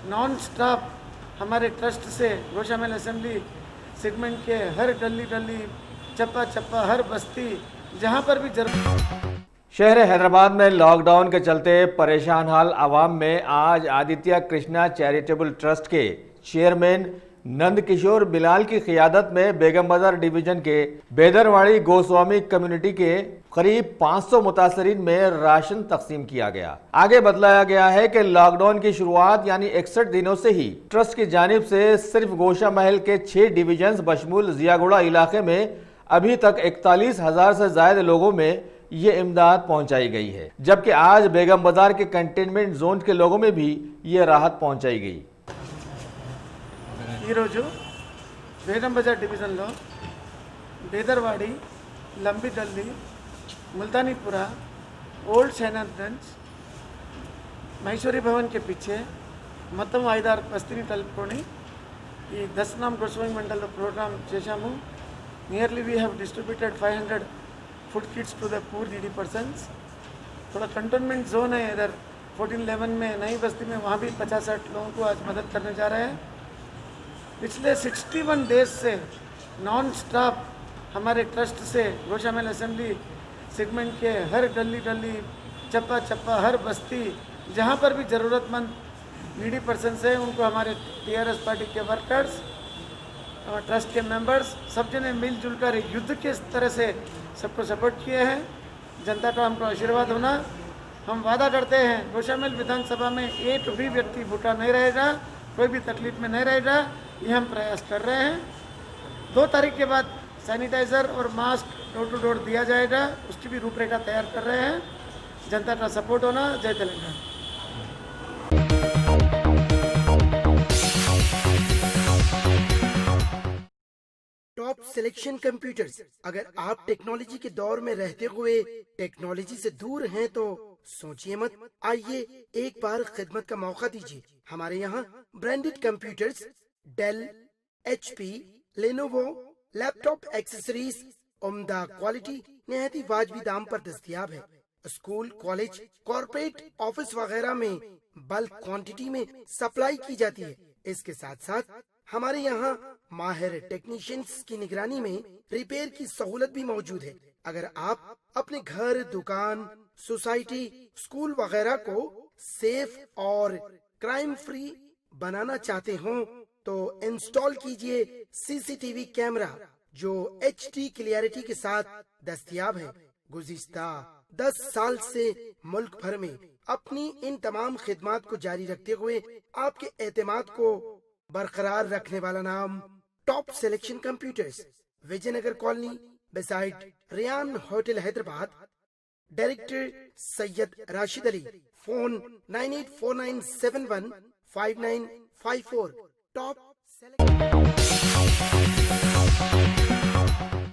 Non stop हमारे trust से Goshamahal assembly segment के हर गली गली चप्पा चप्पा हर बस्ती जहाँ पर भी शहर हैदराबाद में लॉकडाउन के चलते परेशान हाल आवाम में आज आदित्य कृष्णा चैरिटेबल ट्रस्ट के चेयरमैन नंद किशोर बिलाल की क़ियादत में बेगम बाजार डिवीजन के बेदरवाड़ी गोस्वामी कम्युनिटी के करीब 500 मुतासरीन में राशन तकसीम किया गया। आगे बतलाया गया है कि लॉकडाउन की शुरुआत यानी 61 दिनों से ही ट्रस्ट की जानिब से सिर्फ गोशा महल के 6 डिवीजन बशमूल जियागुड़ा इलाके में अभी तक 41,000 से ज्यादा लोगों में ये इमदाद पहुंचाई गई है, जबकि आज बेगम बाजार के कंटेनमेंट जोन के लोगों में भी ये राहत पहुंचाई गई। बेगम बाजार डिवीजन बेदरवाड़ी लंबी गली मुल्तानीपुरा ओल्ड शहनाथगंज महेश्वरी भवन के पीछे మొత్తం 5-6 బస్తీని కలుపుకొని ఈ దశనాం గోస్వామి మండల్ ప్రోగ్రామ్ చేశాము. Nearly we have distributed 500 food kits to the poor needy persons. थोड़ा कंटोनमेंट जोन है इधर 14-11 में नई बस्ती में, वहाँ भी 50-60 लोगों को आज मदद करने जा रहे हैं. पिछले 61 डेज से नॉन स्टॉप हमारे ट्रस्ट से गोशामेल असेंबली सेगमेंट के हर गली गली चप्पा चप्पा हर बस्ती जहाँ पर भी ज़रूरतमंद नीडी पर्सन्स हैं उनको हमारे टीआरएस पार्टी के वर्कर्स और ट्रस्ट के मेंबर्स सब जने मिलजुल कर युद्ध के तरह से सबको सपोर्ट किए हैं. जनता का हमको आशीर्वाद होना. हम वादा करते हैं गोशामेल विधानसभा में एक भी व्यक्ति भूखा नहीं रहेगा, कोई भी तकलीफ में नहीं रहेगा. ये हम प्रयास कर रहे हैं. 2 तारीख के बाद सैनिटाइज़र और मास्क डोर टू डोर दिया जाएगा, उसकी भी रूपरेखा तैयार कर रहे हैं. जनता का सपोर्ट होना. जय तेलंगाना. Top selection computers. अगर आप टेक्नोलॉजी के दौर में रहते हुए टेक्नोलॉजी से दूर हैं तो सोचिए मत, आइए एक बार खिदमत का मौका दीजिए. हमारे यहाँ branded computers Dell, HP, Lenovo, laptop accessories उम्दा क्वालिटी निहायती वाजबी दाम पर दस्तयाब है. स्कूल, कॉलेज, कॉर्पोरेट, ऑफिस वगैरह में बल्क क्वांटिटी में सप्लाई की जाती है. इसके साथ साथ हमारे यहाँ माहिर टेक्नीशियंस की निगरानी में रिपेयर की सहूलत भी मौजूद है. अगर आप अपने घर, दुकान, सोसाइटी, स्कूल वगैरह को सेफ और क्राइम फ्री बनाना चाहते हो तो इंस्टॉल कीजिए CCTV कैमरा जो HD क्लियरिटी के साथ दस्तयाब है. गुज़िश्ता 10 साल से मुल्क भर में अपनी इन तमाम खिदमात को जारी रखते हुए आपके एतमाद को बरकरार रखने वाला नाम top selection computers, Vijayanagar colony beside Riyan hotel Hyderabad. Director Syed Rashid Ali. Phone 9849715954. Top selection